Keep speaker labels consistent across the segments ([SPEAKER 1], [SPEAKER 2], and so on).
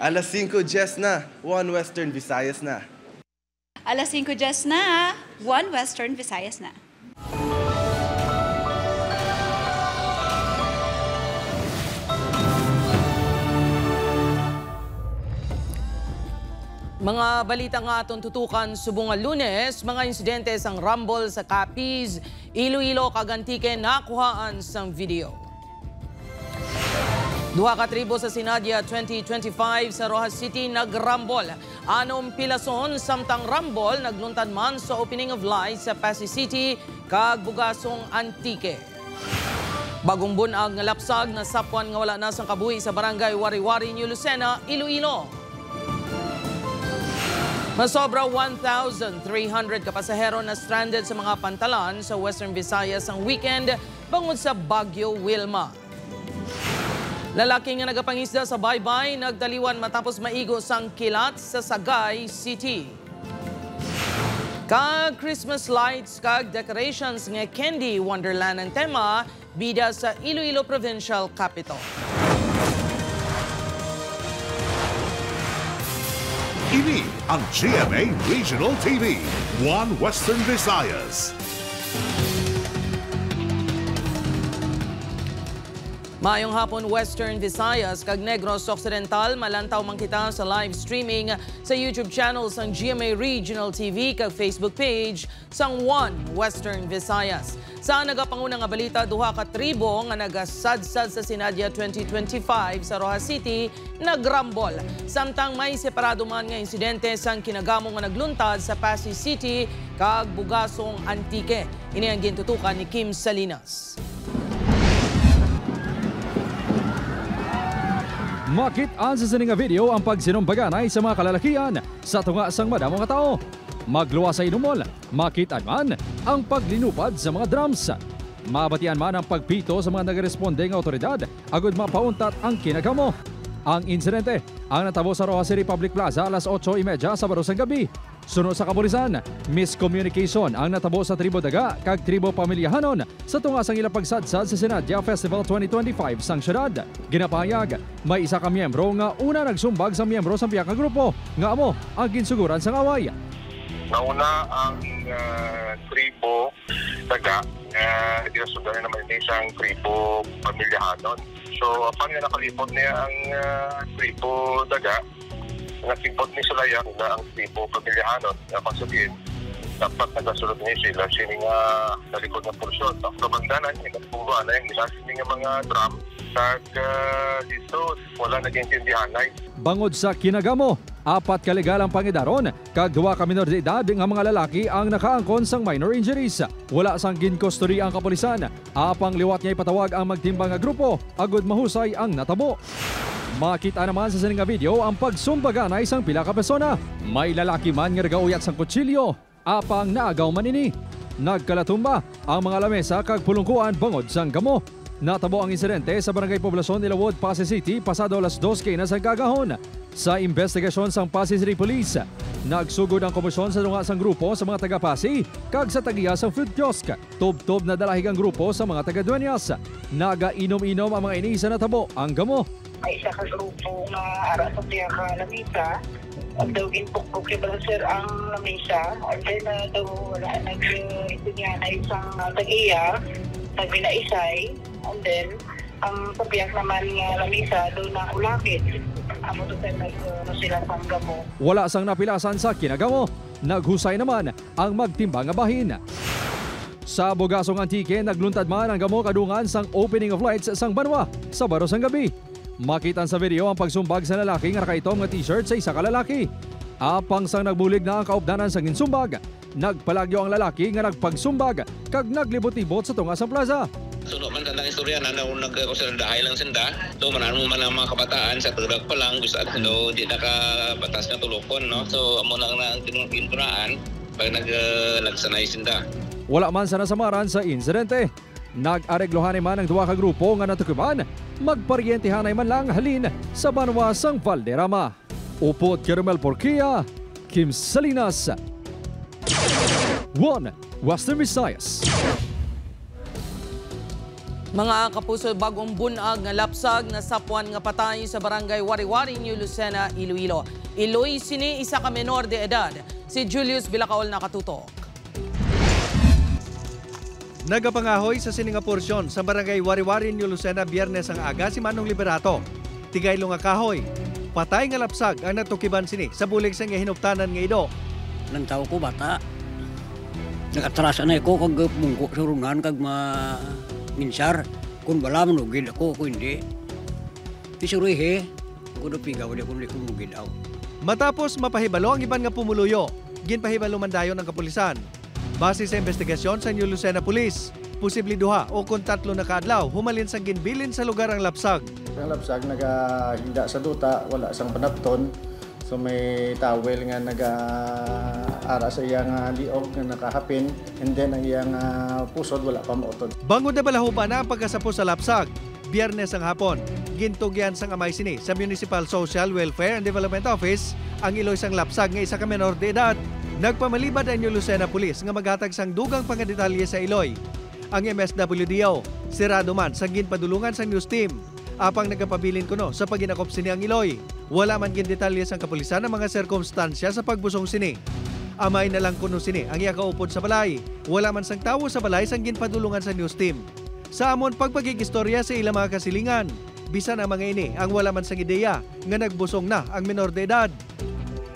[SPEAKER 1] Alas 5 Jess na, 1 Western Visayas na.
[SPEAKER 2] Alas 5 Jess na, 1 Western Visayas na.
[SPEAKER 3] Mga balita nga atong tutukan subong Lunes, mga insidente sang rumble sa Capiz, Iloilo, Cagantike nakuhaan sang video. Duha ka tribo sa Sinadya 2025 sa Rojas City nagrambol. Anom pilason samtang rambol nagluntad man sa opening of lights sa Pasay City kag Bugasong Antique. Bagong bunag nga lapsag na sapwan nga wala na sang kabuhi sa barangay Wari-Wari, New Lucena, Iloilo. Masobra 1,300 kapasahero na stranded sa mga pantalan sa Western Visayas ang weekend bangod sa Bagyo Wilma. Lalaki nga nagapangisda sa baybay nagtaliwan matapos maigo sang kilat sa Sagay City. Kag Christmas lights kag decorations nga Candy Wonderland ang tema bida sa Iloilo Provincial Capital.
[SPEAKER 4] Ini ang GMA Regional TV, 1 Western Visayas.
[SPEAKER 3] Maayong hapon Western Visayas kag Negros Occidental, malantaw man kita sa live streaming sa YouTube channel sang GMA Regional TV kag Facebook page sang 1 Western Visayas. Sa nagapanguna nga balita, duha ka tribo nga nagasadsad sa Sinadya 2025 sa Rojas City nagrambol. Samtang may separado man nga insidente sang kinagamo nga nagluntad sa Pasay City kag Bugasong Antique. Ini ang gintutukan ni Kim Salinas.
[SPEAKER 5] Makit-an sa sining video ang pagsinumbaganay sa mga kalalakian sa tunga sang madamo nga tao. Magluwa sa inumol, makit-an man ang paglinupad sa mga drums. Mabatian man ang pagpito sa mga nagresponde ng otoridad agud mapauntat ang kinagamo. Ang insidente ang natabo sa Rojas City Public Plaza alas 8:30 sa baros ng gabi. Sunod sa kapulisan, miscommunication ang natabo sa tribo daga kag tribo pamilyahanon sa tunga sang ilang pagsadsad sa Sinadya Festival 2025 sang syudad. Ginapahayag, may isa ka miyembro nga una nagsumbag sa miyembro sa piyak nga grupo nga amo ang ginsuguran sang away.
[SPEAKER 6] Nauna ang tribo daga, ginasugaran naman niya isang tribo pamilyahanon. So, upang nga nakalipot niya ang tribo daga, nasipot ni Sulaya na ang tribo pamilyahanon. Kapag sabihin, dapat nagasulot niya sila sining nalikod ng porsyon. Sa kabandanan, nagpuluan na yung nilasin nga mga drum. Kag dito, wala nag-intindihan na.
[SPEAKER 5] Bangod sa kinagamo, 4 ka legal ang pangidaron, kag 2 ka minor de edad nga mga lalaki ang nakaangkon sang minor injuries. Wala sang ginkusturi ang kapulisan, apang liwat niya ipatawag ang magtimbang nga grupo, agud mahusay ang natabo. Makita naman sa sining nga video ang pagsumbaganay sang pila ka persona. May lalaki man nga nagauyat sang kutsilyo, apang naagaw man ini. Nagkalatumba ang mga lamesa kag pulungkuan bangod sang gamo. Natabo ang insidente sa Barangay Poblasyon Ilawod, Pasay City pasado alas 2 kina sa gagahon. Sa investigasyon sang Pasay City Police, nagsugod ang komisyon sa tunga sang grupo sa mga taga-Pasay kag sa tagiya sang food kiosk. Tob-tob na dalahig ang grupo sa mga taga-Dueñas. Naga-inom-inom ang mga ini sa natabo ang gamo.
[SPEAKER 7] Ay isa ka grupo nga ara sa tiya ka lamisa. Ang daw ginpukpuk kay Balancer ang lamisa. And then daw wala nag-itinyan na isang tagiya, nagbinaisay. And then, ang pabiyak naman nga lamisa doon na ulapit. Amo to tayo sila pang gamo.
[SPEAKER 5] Wala sang napilasan sa kinagamo. Naghusay naman ang magtimbang nga bahin. Sa Bugasong Antique, nagluntad man ang gamo kadungan sang opening of lights sang banwa sa baros ng gabi. Makitan sa video ang pagsumbag sa lalaki nga nakaitom nga t-shirt sa isa ka lalaki. Apang sang nagbulig na ang kaupdanan sang insumbag, nagpalagyo ang lalaki nga nagpagsumbag kag naglibot-libot sa tunga sa plaza.
[SPEAKER 8] Suno man tandang istorya na nagkakusaradahay lang senda. So manano man ang mga kabataan sa tudag pa lang gusto at di nakabatas na tulokon, no? So amo lang na ang tinunaan pag nagsanay senda.
[SPEAKER 5] Wala man sa nasamaran sa insidente. Nag-areglohan man ang 2 ka grupo nga natukuban, magparyentehanay man lang halin sa banwa sang Valderrama. Upot Caramel Porquia, Kim Salinas, 1 Western Visayas.
[SPEAKER 3] Mga kapuso, bagong bunag nga lapsag na sapwan nga patay sa barangay Wari-Wari, New Lucena, Iloilo. Iloy sini isa ka menor de edad. Si Julius Bilacaol nakatutok.
[SPEAKER 9] Nagapangahoy sa sininga porsyon sa barangay Wari-Wari, New Lucena, Biyernes ang aga si Manong Liberato. Tigaylo nga kahoy. Patay nga lapsag ang natukiban sini sa bulig sa nga hinuptanan nga ido.
[SPEAKER 10] Nang tao ko bata. Nakatrasan na ako kag mungko surunan kag minsar. Kung bala manugid ako hindi. Tisuroy he. Kudo pigaw di ko mugid aw.
[SPEAKER 9] Matapos mapahibalo ang iban nga pumuluyo, ginpahibalo man dayon ang kapulisan. Base sa investigasyon sa New Lucena Police, posible duha o kung 3 na kaadlaw humalin sa ginbilin sa lugar ang lapsag.
[SPEAKER 11] Ang lapsag nagahinda sa duta, wala sang panapton. So may towel nga nag-ara sa iyang liog nga nakahapin, and then ang iyang pusod wala pa mautod.
[SPEAKER 9] Bangod na balahupa na ang pagkasapo sa lapsag. Biyernes ang hapon, gintugyan sang amay sini sa Municipal Social Welfare and Development Office ang Iloy sang lapsag nga isa ka menor de edad. Nagpamalibad ang New Lucena Police nga maghatag sang dugang pangadetalye sa Iloy. Ang MSWDO, sirado man sa ginpadulungan sa news team. Apang nagapabilin kuno sa paginakop sini ang Iloy. Wala man gindetalye sang kapulisan ang mga sirkumstansya sa pagbusong sini. Amay na lang kuno sini ang iya kaupod sa balay. Wala man sang tawo sa balay sang ginpadulungan sa news team. Sa amon pagpagigistorya sa ilang mga kasilingan, bisan ang mga ini ang wala man sang ideya nga nagbusong na ang menor de edad.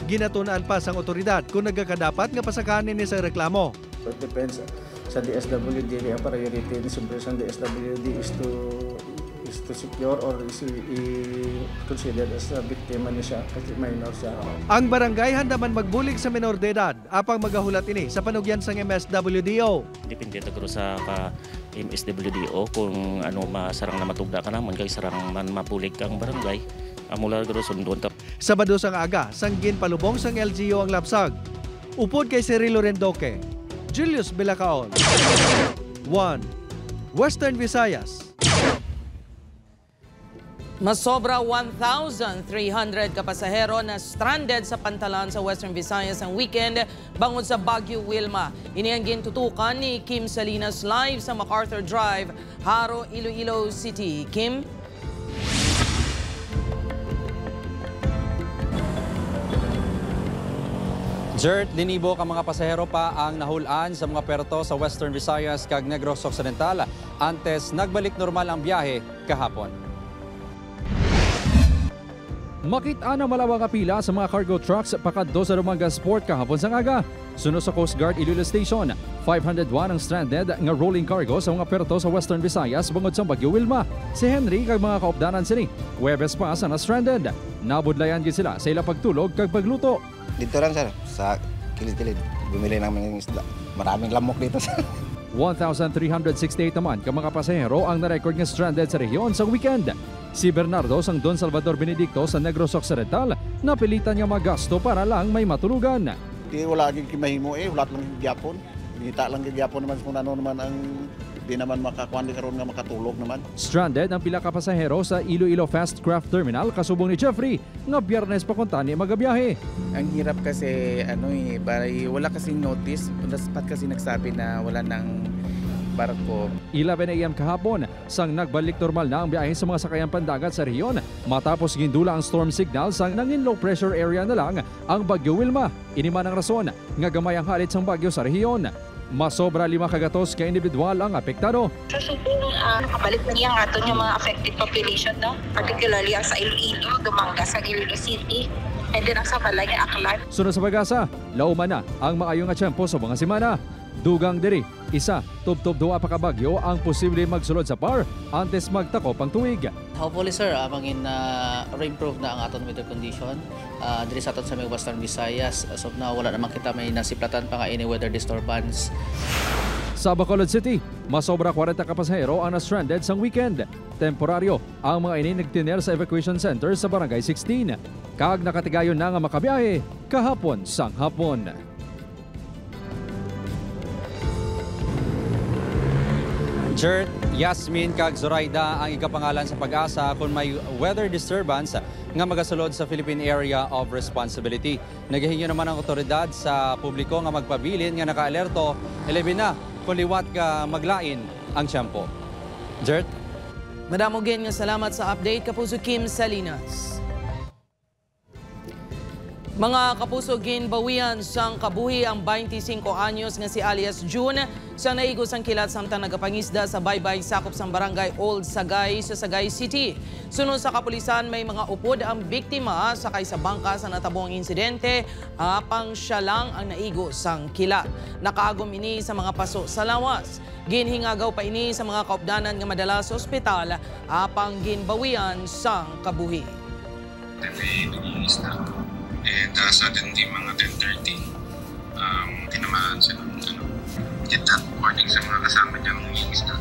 [SPEAKER 9] Ginatunaan pa sang otoridad kung nagkakadapat nga pasakanin ni sa reklamo.
[SPEAKER 11] So it depends sa DSWD. Ang priority ni siyempre sa DSWD is to secure or is considered as a biktima niya siya kasi minor siya.
[SPEAKER 9] Ang barangay handa man magbulig sa menor de edad apang magahulat ini sa panugyan sang MSWDO.
[SPEAKER 12] Depende tagro sa MSWDO kung ano masarang na matugda ka naman kay sarang man mapulig kang barangay. Amula garo sundon ta.
[SPEAKER 9] Sabado sang aga sang ginpalubong sang LGU ang lapsag. Upod kay Cirilo Rendoque, Julius Bilacaol. 1 Western Visayas.
[SPEAKER 3] Masobra 1,300 kapasahero na stranded sa Pantalan sa Western Visayas ang weekend bangod sa Baguio Wilma. Ini ang gintutukan ni Kim Salinas live sa MacArthur Drive, Haro, Iloilo City. Kim?
[SPEAKER 5] Jert, linibo ka mga pasahero pa ang nahulaan sa mga perto sa Western Visayas kag Negros Occidental antes nagbalik normal ang biyahe kahapon. Makita na malawang kapila sa mga cargo trucks pakadto sa Romangas Port kahapon sa aga. Sunod sa Coast Guard Iloilo Station, 501 ang stranded nga rolling cargo sa mga perto sa Western Visayas bangod sa Baguio Wilma. Si Henry kag mga kaupdanan sini, Huwebes pa sa na-stranded. Nabudlayan gid sila sa ilang pagtulog kag pagluto.
[SPEAKER 13] Dito lang sir, sa kilid-kilid. Bumili namin ng isda. Maraming lamok dito sir.
[SPEAKER 5] 1,368 naman ka mga pasahero ang na-record nga stranded sa rehiyon sa weekend. Si Bernardo sang Don Salvador Benedicto sa Negros Occidental napilitan nga magasto para lang may matulugan.
[SPEAKER 14] Di wala gid kimahimo wala lang gyapon. Ngita lang gyapon naman kung ano naman ang di naman makakuan karon nga makatulog naman.
[SPEAKER 5] Stranded ang pila ka pasahero sa Iloilo Fast Craft Terminal kasubong ni Jeffrey nga Biyernes pa kuntani magabiyahe.
[SPEAKER 15] Ang hirap kasi wala kasing notice, dapat kasi nagsabi na wala nang barko. 11
[SPEAKER 5] AM kahapon sang nagbalik normal na ang biyahe sa mga sakayan pandagat sa rehiyon matapos gindula ang storm signal sang nangin low pressure area na lang ang Baguio Wilma. Ini man ang rason nga gamay ang halit sang bagyo sa rehiyon. Masobra 5 kagatos ka individual ang apektado.
[SPEAKER 7] Sa subong nakabalik na niya nga yung mga affected population, no? Particularly ang sa Iloilo, Dumangas, sa Iloilo City, and then ang sa Balay, Aklan.
[SPEAKER 5] Sunod sa pag-asa, lauman na ang maayong nga tiyempo sa mga semana. Dugang diri, isa, tub-tub-2 pa kabagyo ang posible magsulod sa PAR antes magtakop ang tuig.
[SPEAKER 16] Hopefully sir, mangin re-improve na ang aton weather condition diri sa aton sa may Western Visayas. As of now, wala naman kita may nasiplatan pa nga any weather disturbance.
[SPEAKER 5] Sa Bacolod City, masobra 40 ka pasahero ang na-stranded sang weekend. Temporaryo ang mga ini nagtiner sa evacuation center sa Barangay 16. Kag nakatigayon na nga makabiyahe kahapon sang hapon. Jert, Yasmin kag Zoraida ang ikapangalan sa pag-asa kung may weather disturbance nga magasulod sa Philippine Area of Responsibility. Nagahingyo naman ang otoridad sa publiko nga magpabilin nga naka-alerto 11 na kung liwat ka maglain ang tiyempo. Jert?
[SPEAKER 3] Madamogin nga salamat sa update, Kapuso Kim Salinas. Mga kapuso, ginbawian sang kabuhi ang 25 anyos nga si alias June sa naigos ang kilat samtang nagapangisda sa baybay sakop sang barangay Old Sagay sa Sagay City. Sunod sa kapulisan, may mga upod ang biktima sakay sa bangka sa natabong insidente, apang siya lang ang naigos sang kilat. Nakaagom ini sa mga paso sa lawas. Ginhingagaw pa ini sa mga kaupdanan nga madala sa ospital, apang ginbawian sang kabuhi.
[SPEAKER 17] And suddenly, mga 10:30, tinamaan siya ng get that warning sa mga kasama niya ng isda.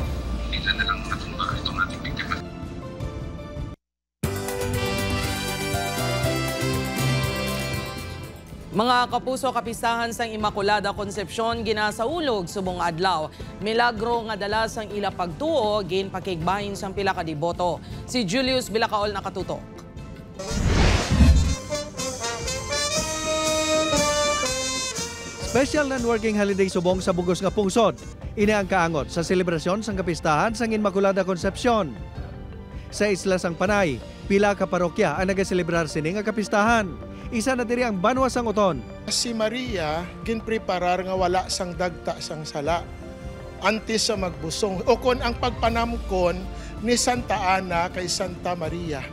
[SPEAKER 17] Bigla na lang natumba itong ating biktima.
[SPEAKER 3] Mga kapuso, kapistahan sang Immaculada Concepcion ginasaulog subong adlaw. Milagro nga dala sang ila pagtuo, gin pakigbahin sang pila ka deboto. Si Julius Bilacaol nakatutok.
[SPEAKER 9] Special non-working holiday subong sa bugos nga pungsod. Ini ang kaangot sa selebrasyon sang kapistahan sang Immaculada Concepcion. Sa isla sang Panay, pila ka parokya ang nagaselebrar sini nga kapistahan. Isa na diri ang banwa sang uton.
[SPEAKER 18] Si Maria ginpreparar nga wala sang dagta sang sala antes sa magbusong o kon ang pagpanamkon ni Santa Ana kay Santa Maria.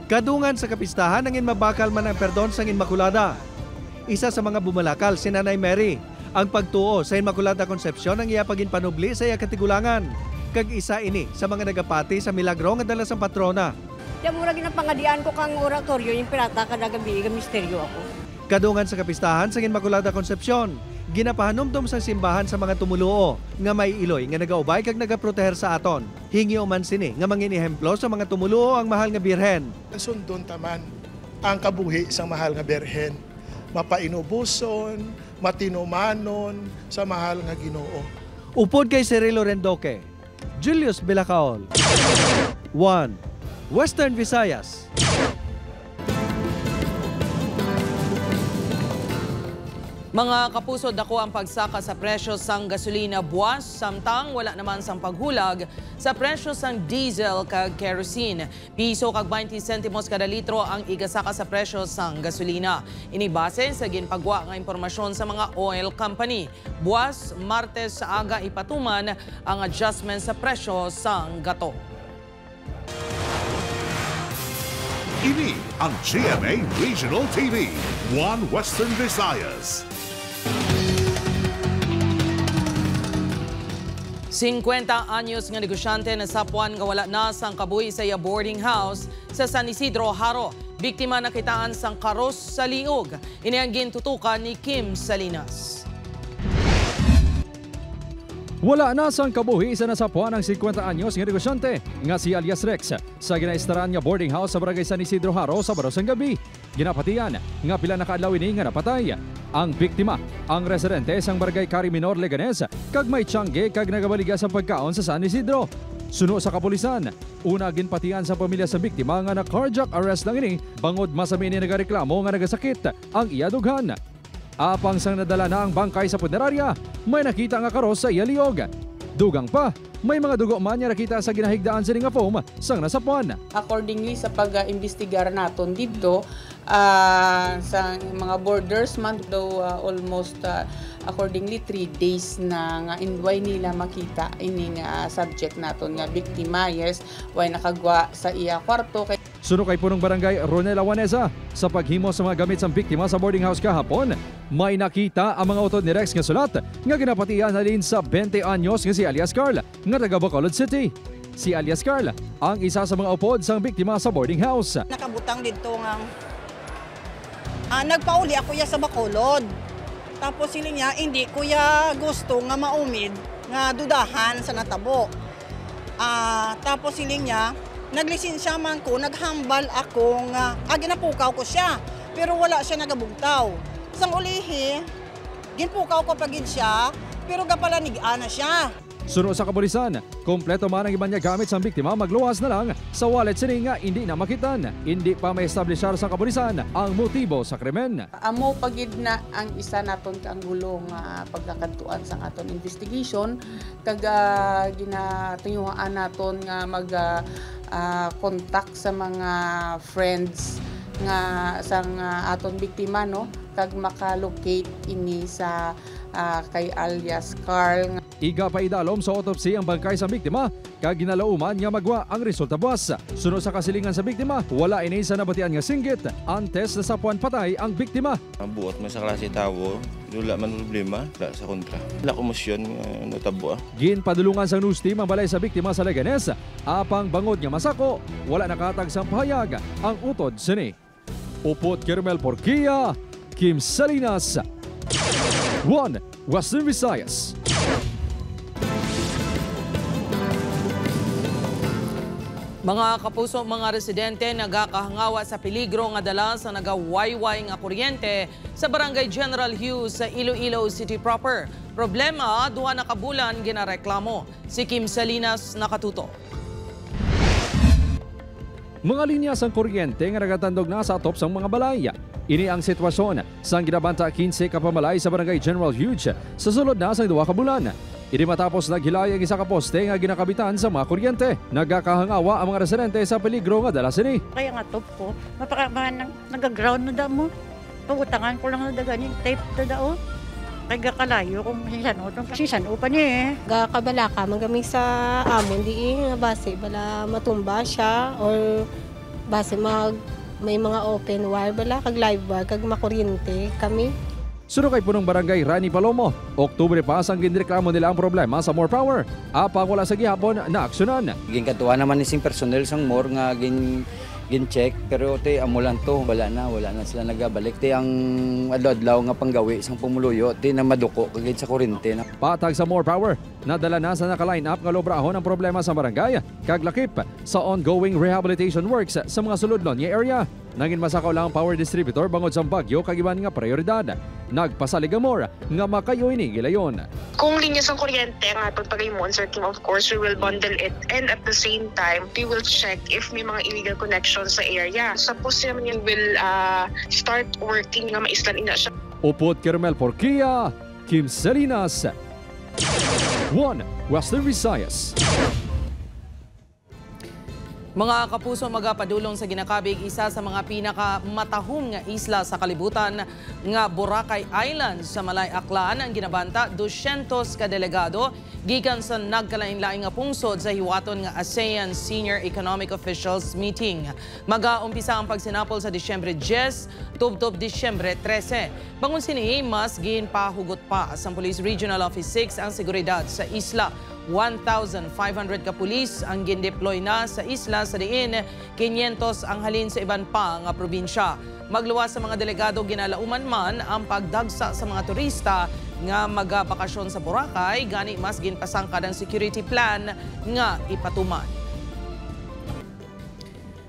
[SPEAKER 9] Kadungan sa kapistahan ang mabakal man ang perdon sang Immaculada. Isa sa mga bumalakal si Nanay Mary. Ang pagtuo sa Immaculada Concepcion ang iya paginpanubli sa iya katigulangan. Kag isa ini sa mga nagapati sa milagro nga dala sang patrona.
[SPEAKER 19] Diyan mura ginapangadian ko kang oratorio yung pirata kadagabi nga misteryo ako.
[SPEAKER 9] Kadungan sa kapistahan sa Immaculada Concepcion, ginapahanumdum sa simbahan sa mga tumuluo nga may iloy nga nagaubay kag nagaproteher sa aton. Hingi man sini nga mangin ehemplo sa mga tumuluo ang mahal nga birhen.
[SPEAKER 18] Sundon taman ang kabuhi sa mahal nga birhen. Mapainubuson, matinumanon sa mahal nga Ginoo.
[SPEAKER 9] Upod kay Cirilo Rendoque, Julius Bilacaol. 1. Western Visayas.
[SPEAKER 3] Mga kapuso, dako ang pagsaka sa presyo sang gasolina buwas, samtang wala naman sang paghulag sa presyo sang diesel kag kerosene. Piso kag 20 sentimos kada litro ang igasaka sa presyo sang gasolina. Inibase sa ginpagwa nga impormasyon sa mga oil company. Buwas, Martes sa aga ipatuman ang adjustment sa presyo sang gato.
[SPEAKER 4] Ini ang GMA Regional TV, One Western Visayas.
[SPEAKER 3] 50 anyos nga negosyante na sapuan nga wala na sang kabuhi sa iya boarding house sa San Isidro, Haro. Biktima na kitaan sang karos sa liog. Ini ang gintutukan ni Kim Salinas.
[SPEAKER 5] Wala na sang kabuhi sa nasapuan ng 50 anyos nga negosyante nga si alias Rex sa ginaistaran nga boarding house sa barangay San Isidro, Haro sa Barosang Gabi. Ginapatiyan nga pila nakaadlaw ini nga napatay. Ang biktima, ang residente sang barangay Cariminor, Leganes, kag may tiyangge kag nagabaliga sa pagkaon sa San Isidro. Suno sa kapulisan, una ginpatian sa pamilya sa biktima nga na carjack arrest lang ini bangod masami ni nagareklamo nga nagasakit ang iya dughan. Apang sang nadala na ang bangkay sa punerarya, may nakita nga karos sa iya liog. Dugang pa, may mga dugo man nga nakita sa ginahigdaan sa nga foam sang nasapuan.
[SPEAKER 20] Accordingly sa pag-imbestigar naton dito, sa mga borders man daw almost accordingly 3 days na nga inway nila makita ining subject naton nga biktima. Yes, way nakagwa sa iya kwarto.
[SPEAKER 5] Suno kay punong barangay Ronela Wanesa, sa paghimo sa mga gamit sa biktima sa boarding house kahapon, may nakita ang mga utod ni Rex nga sulat nga ginapatian halin sa 20 anyos nga si alias Carl nga taga Bacolod City. Si alias Carl ang isa sa mga upod sang biktima sa boarding house.
[SPEAKER 19] Nakabutang dito nga nagpauli ako ya sa Bacolod. Tapos sila niya, hindi kuya gusto nga maumid nga dudahan sa natabo. Tapos sila niya, naglisensya man ko, naghambal ako nga, ginapukaw ko siya. Pero wala siya nagabugtaw. Sang ulihi, ginpukaw ko pagid siya, pero gapalanig-ana siya.
[SPEAKER 5] Suno sa kapulisan, kompleto man ang iba niya gamit sa biktima, magluwas na lang sa wallet sini nga hindi na makitan. Hindi pa may establishar sa kapulisan ang motibo sa krimen.
[SPEAKER 20] Amo pagid na ang isa naton kang gulong pagkakantuan sa aton investigation kag ginatuyuan naton nga mag contact sa mga friends nga sang aton biktima no kag makalocate ini sa kay alias Carl.
[SPEAKER 5] Iga pa idalom sa autopsy ang bangkay sa biktima kag ginalauman nga magwa ang resulta buwas. Sunod sa kasilingan sa biktima, wala ini sa nabatian nga singgit. Antes na sapuan patay ang biktima.
[SPEAKER 21] Ang buot mo sa klase tawo, wala man problema, wala sa kontra. Wala komosyon nga natabo.
[SPEAKER 5] Ginpadulungan sa news team ang balay sa biktima sa Leganes. Apang bangod nga masako, wala nakatag sa pahayag ang utod sini. Upot Kermel Porquia, Kim Salinas, 1 Western Visayas.
[SPEAKER 3] Mga kapuso, mga residente nagakahangawa sa peligro nga dala sa nagawayway nga kuryente sa Barangay General Hughes sa Iloilo City proper. Problema, duha na kabulan ginareklamo. Si Kim Salinas nakatuto.
[SPEAKER 5] Mga linya sang kuryente nga nagatandog na sa atop sang mga balay. Ini ang sitwasyon sang ginabanta 15 ka pamalay sa Barangay General Hughes sa sulod na sang 2 ka bulan. Ini matapos naghilay ang isa ka poste nga ginakabitan sa mga kuryente. Nagkakahangawa ang mga residente sa peligro nga dala sini.
[SPEAKER 22] Kaya nga top ko, mapakamahan nag-ground na damo. Pagutangan ko lang na daganin, tape na dao. Kaya kalayo kung sisano pa niya eh.
[SPEAKER 23] Gakabala ka, magaming sa amon di nga base, bala matumba siya or base may mga open wire, bala kag live wire, kag makuryente kami.
[SPEAKER 5] Suno kay punong barangay Rani Palomo, Oktubre pa sang ginreklamo nila ang problema sa More Power. Apang wala sa gihapon na aksyonan.
[SPEAKER 24] Ginkaduha naman ising personel sang More nga gin-check pero te amo lang to wala na sila nagabalik te ang adlaw nga panggawi sang pumuluyo te na maduko kagid sa kuryente na.
[SPEAKER 5] Patag sa More Power, nadala na sa naka-line up nga lobrahon ang problema sa barangay kag lakip sa ongoing rehabilitation works sa mga suludlon nga area. Nangin masakaw lang ang power distributor bangod sa bagyo kag iban nga prioridad. Nagpasalig ang More nga makayo ini gilayon.
[SPEAKER 25] Kung linya sang kuryente nga pagpagaymo, Sir Kim, of course we will bundle it and at the same time we will check if may mga illegal connections sa area. Suppose naman yun will start working nga maislan ina siya.
[SPEAKER 5] Upot Kermel Porquia, Kim Salinas, 1 Western Visayas.
[SPEAKER 3] Mga kapuso, magapadulong sa ginakabig isa sa mga pinakamatahom nga isla sa kalibutan nga Boracay Island sa Malay Aklan ang ginabanta 200 ka delegado gikan sa nagkalain-laing nga pungsod sa hiwaton nga ASEAN Senior Economic Officials Meeting. Mag-aumpisa ang pagsinapol sa Disyembre 10 tubtob Disyembre 13. Bangon sini mas ginpahugot pa sa Police Regional Office 6 ang seguridad sa isla. 1,500 ka pulis ang gindeploy na sa isla sa diin, 500 ang halin sa iban pa nga probinsya. Magluwas sa mga delegado ginalauman man ang pagdagsa sa mga turista nga magabakasyon sa Boracay, gani mas ginpasangkad ang security plan nga ipatuman.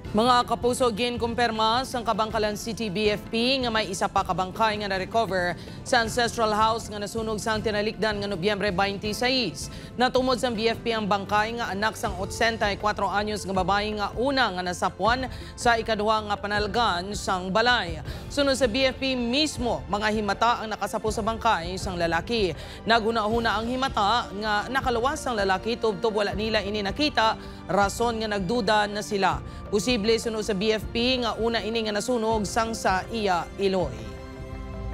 [SPEAKER 3] Mga kapuso, ginkumpirma sa Kabangkalan City BFP nga may isa pa kabangkay nga na-recover sa Ancestral House nga nasunog sang tinalikdan nga Nobyembre 26. Natumod sa BFP ang bangkay nga anak sang 84 anyos nga babae nga una nga nasapuan sa ikaduha nga panalgan sang balay. Sunod sa BFP mismo, mga himata ang nakasapo sa bangkay sang lalaki. Naghuna-huna ang himata nga nakaluwas ang lalaki tubtob wala nila ini nakita, rason nga nagduda na sila. Posible sunod sa BFP nga una ini nga nasunog sang sa iya Iloy.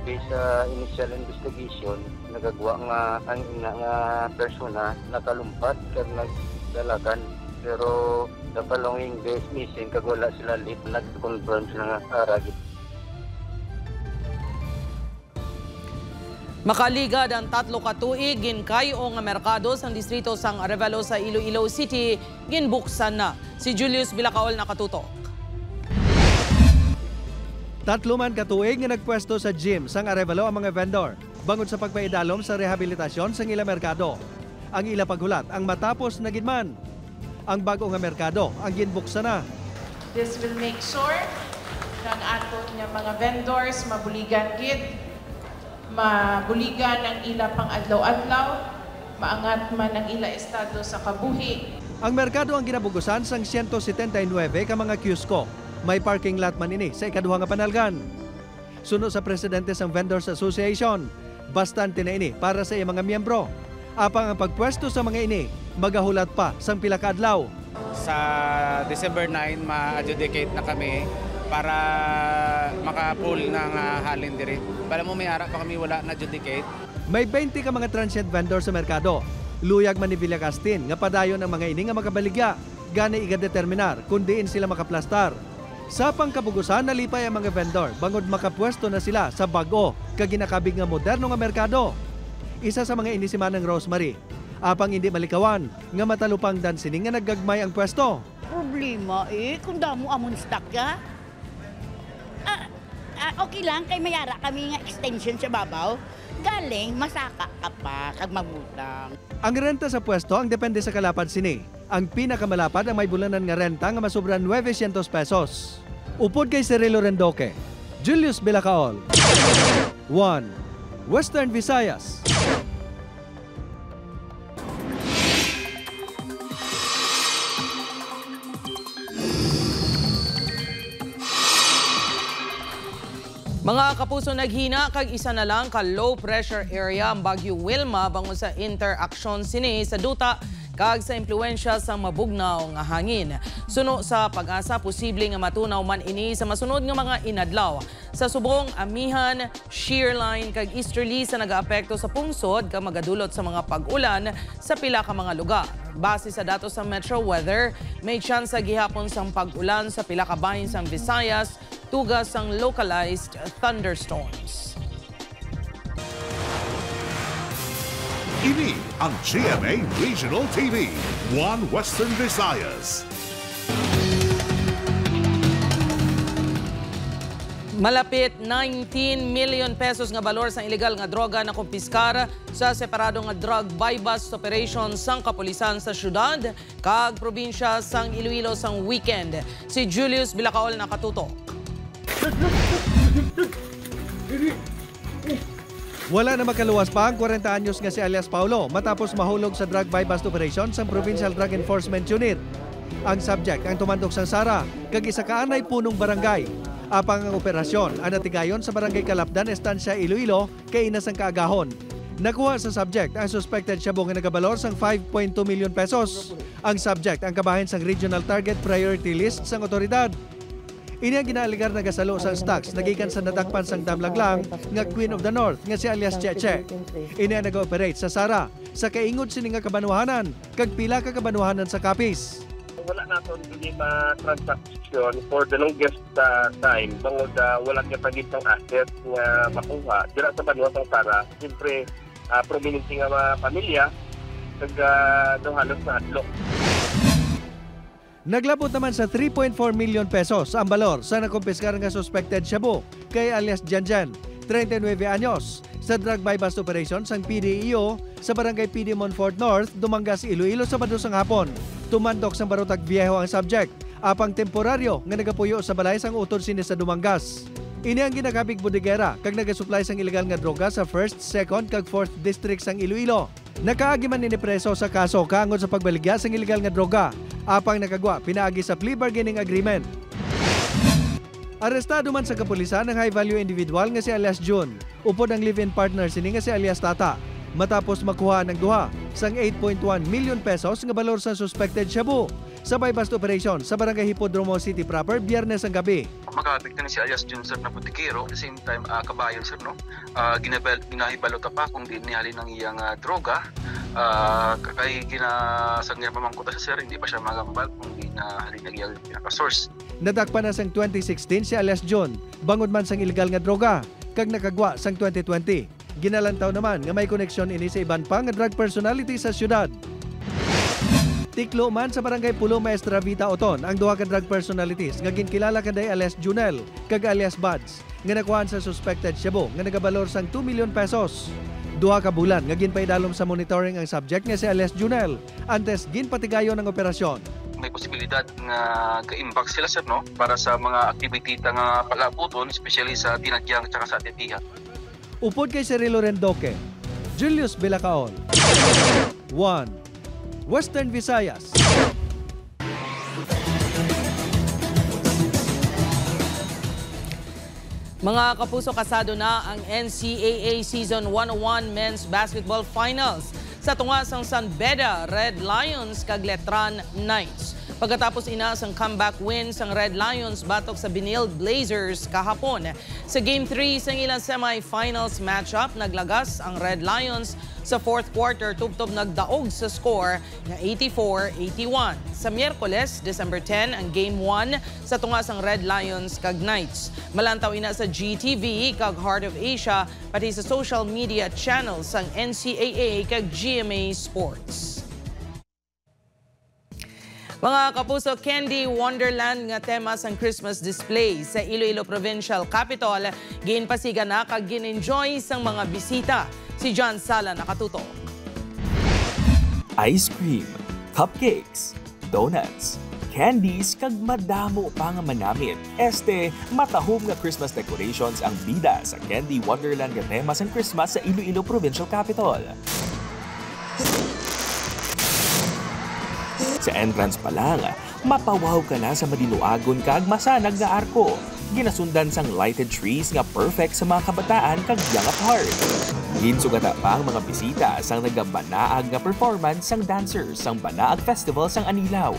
[SPEAKER 26] Based sa initial investigation, nagagawa nga ang ina nga persona nakalumpat kag nagdalagan pero the following days missing kag wala sila lit nag-confirm sila nga aragit.
[SPEAKER 3] Makaligad ang 3 ka tuig ginkayo nga merkado sang distrito sang Arevalo sa Iloilo City ginbuksan na. Si Julius Bilacaol nakatutok.
[SPEAKER 9] 3 man ka tuig nga nagpwesto sa gym sang Arevalo ang mga vendor bangod sa pagpaidalom sa rehabilitasyon sang ila merkado. Ang ila paghulat ang matapos na ginman. Ang bago nga merkado ang ginbuksan na.
[SPEAKER 27] This will make sure ng ato nga mga vendors mabuligan gid, mabuligan ang ila pang adlaw-adlaw, maangat man ang ila estado sa kabuhi.
[SPEAKER 9] Ang merkado ang ginabugusan sang 179 ka mga kiosko. May parking lot man ini sa ikaduha nga panalgan. Sunod sa presidente sang Vendors Association, bastante na ini para sa iyang mga miyembro. Apang ang pagpwesto sa mga ini, magahulat pa sang pila ka adlaw.
[SPEAKER 15] Sa December 9, ma-adjudicate na kami para maka-pull ng halin diri. Bala mo may ara pa kami wala na-adjudicate.
[SPEAKER 9] May 20 ka mga transient vendor sa merkado. Luyag man ni Villacastin nga padayon ang mga ini nga makabaligya. Gani iga-determinar kung diin sila makaplastar. Sa pangkabugusan, nalipay ang mga vendor bangod makapwesto na sila sa bago kaginakabig nga moderno nga merkado. Isa sa mga ini si Manang Rosemary. Apang hindi malikawan nga matalupang dansining nga naggagmay ang pwesto.
[SPEAKER 1] Problema kung damo amon stock ka. Okay lang kay mayara kami nga extension sa babaw. Galing masaka ka pa kag magutang.
[SPEAKER 9] Ang renta sa pwesto ang depende sa kalapad sini. Ang pinakamalapad ang may bulanan nga renta nga masobra 900 pesos. Upod kay Cirilo Rendoque, Julius Bilacaol. 1. Western Visayas.
[SPEAKER 3] Mga kapuso, naghina kag isa na lang ka low pressure area ang Bagyo Wilma bangon sa interaksyon sini sa duta kag sa impluwensya sa mabugnaw nga hangin. Suno sa pag-asa, posible nga matunaw man ini sa masunod nga mga inadlaw. Sa subong amihan, shear line kag easterly sa nagaapekto sa pungsod kag magadulot sa mga pag-ulan sa pila ka mga lugar. Base sa datos sa Metro Weather, may chance sa gihapon sang pag-ulan sa pila ka bahin sang Visayas, tugas sang localized thunderstorms.
[SPEAKER 4] Ini ang GMA Regional TV, One Western Visayas.
[SPEAKER 3] Malapit 19 million pesos nga balor sa illegal nga droga na kumpiskar sa separado nga drug buy-bust operation sang kapulisan sa syudad kag probinsya sang Iloilo sang weekend. Si Julius Bilacaol nakatutok.
[SPEAKER 9] Wala na makaluwas pa ang 40 anyos nga si alias Paulo matapos mahulog sa drug buy-bust operation sa Provincial Drug Enforcement Unit. Ang subject ang tumandok sang Sara kag isa ka anay punong barangay. Apang ang operasyon ang natigayon sa Barangay Kalapdan, Estancia, Iloilo kay inas ang kaagahon. Nakuha sa subject ang suspected shabu nga nagabalor sang 5.2 million pesos. Ang subject ang kabahin sang Regional Target Priority List sang otoridad. Ini ang ginaligar na gasalo sang stocks nagikan sa natakpan sang damlaglang nga Queen of the North nga si alias Cheche. Ini ang nag-ooperate sa Sara sa kaingod sini nga kabanuhanan kag pila ka kabanuhanan sa Capiz.
[SPEAKER 2] Wala naton dili ma-transaction for the longest time bangod wala kay pagitang asset nga makuha dira sa banwa sang Sara. Siyempre prominente nga pamilya kag halos na adlo.
[SPEAKER 9] Naglabot naman sa 3.4 million pesos ang balor sa nakumpiskar nga suspected shabu kay alias Janjan, 39 anyos, sa drug buy-bust operation sang PDEO sa Barangay PD Monfort North, Dumangas, Iloilo sa Sabado sang hapon. Tumandok sang Barutag Viejo ang subject, apang temporaryo nga nagapuyo sa balay sang utod sini sa Dumangas. Ini ang ginakabig bodegera kag nagasupply sang illegal nga droga sa 1st, 2nd kag 4th district sang Iloilo. Nakaagi man ni preso sa kaso kaangod sa pagbaligya sang illegal nga droga. Apang nakagwa pinaagi sa plea bargaining agreement. Arestado man sa kapulisan ang high-value individual nga si alias June. Upod ang live-in partner sini nga si alias Tata. Matapos makuha ng duha sang 8.1 million pesos nga balor sa suspected shabu sa buy-bust operation sa Barangay Hipodromo City proper Biyernes ang gabi.
[SPEAKER 6] Makabigta ni si alias June sir na butikero, at the same time kabayan sir no. Ginahibalot pa kung di nihalin ng iyang droga. Kay ginasangyan pamangkuta sa sir, hindi pa siya magambal kung di nahalin ng iyang pinaka-source.
[SPEAKER 9] Nadakpan na sang 2016 si alias John, bangod man sang illegal nga droga, kag nakagwa sang 2020. Ginalantaw naman nga may koneksyon ini sa iban pa nga drug personality sa syudad. Tiklo man sa Barangay Pulo Maestra Vita Oton ang duha ka drug personalities nga ginkilala kanday alias Junel kag alias Buds nga nakuhaan sa suspected shabu nga nagabalor sang 2 million pesos. Duha ka bulan nga ginpaidalom sa monitoring ang subject nga si alias Junel antes ginpatigayon ang operasyon.
[SPEAKER 6] May posibilidad nga ka-impact sila sir no para sa mga activity nga palabuton, especially sa Tinagyang at sa Titihan.
[SPEAKER 9] Upod kay Cirilo Rendoque, Julius Bilacaol. 1 Western Visayas.
[SPEAKER 3] Mga kapuso, kasado na ang NCAA Season 101 Men's Basketball Finals sa tungasang San Beda Red Lions kag Letran Knights. Pagkatapos inasang comeback wins ang Red Lions batok sa Benil Blazers kahapon. Sa Game 3 sa ilang semifinals matchup, naglagas ang Red Lions sa fourth quarter, tubtob nagdaog sa score na 84-81. Sa Miyerkules, December 10, ang Game 1 sa tungasang Red Lions kag Knights. Malantaw ina sa GTV kag Heart of Asia, pati sa social media channels ang NCAA kag GMA Sports. Mga kapuso, Candy Wonderland nga tema sang Christmas display sa Iloilo Provincial Capital, ginpasiga na kag gin-enjoy sang mga bisita. Si John Sala nakatuto.
[SPEAKER 7] Ice cream, cupcakes, donuts, candies kag madamo pa nga manamit. Matahom nga Christmas decorations ang bida sa Candy Wonderland nga tema sang Christmas sa Iloilo Provincial Capital. Sa entrance pa lang, mapawaw ka na sa madinuagon kag masanag nga arko. Ginasundan sang lighted trees nga perfect sa mga kabataan kag young at heart. Ginsugata pa ang mga bisita sang nagabanaag nga performance sang dancers sang Banaag Festival sang Anilaw.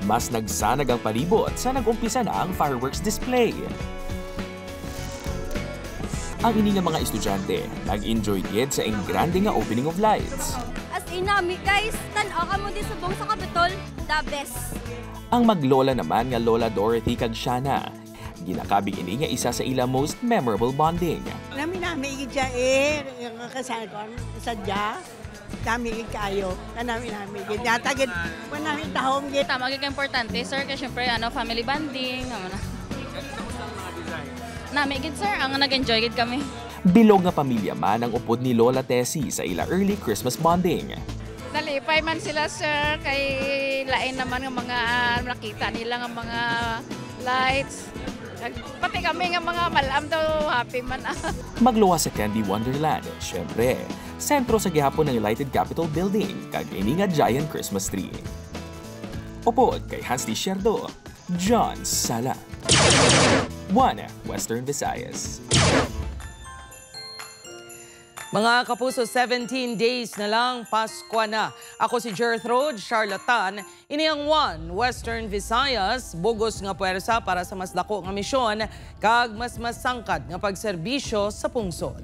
[SPEAKER 7] Mas nagsanag ang palibot sa nag-umpisa na ang fireworks display. Ang ini nga mga estudyante nag-enjoy gid sa grande nga opening of lights.
[SPEAKER 8] As in nami guys, tan-aw ka mo di subong sa Capitol, the best.
[SPEAKER 7] Ang maglola naman nga Lola Dorothy kag Shana, ginakabig ini nga isa sa ila most memorable bonding.
[SPEAKER 10] Nami igid siya yung kasal ko, sadya. Nami igid kayo, nami igid. Natagid, kung nami tahong gid.
[SPEAKER 11] Tama gid ka importante, sir, kasi syempre family bonding, Nami gid sir, ang nag-enjoy gid kami.
[SPEAKER 7] Bilog nga pamilya man ang upod ni Lola Tessie sa ila early Christmas bonding.
[SPEAKER 12] Nalipay man sila sir, kay lain naman ng mga nakita nila ng mga lights. Pati kami ng mga malam daw, happy man.
[SPEAKER 7] Magluwa sa Candy Wonderland, syempre, sentro sa gihapon ng Lighted Capitol Building, kag ini nga giant Christmas tree. Upod kay Hansly Sherdo, John Sala. 1 Western Visayas.
[SPEAKER 3] Mga kapuso, 17 days na lang, Pasko na. Ako si Gertrude Charlatan, ini ang 1 Western Visayas, bugos nga puwersa para sa mas dako nga misyon, kag mas masangkad nga pagserbisyo sa pungsod.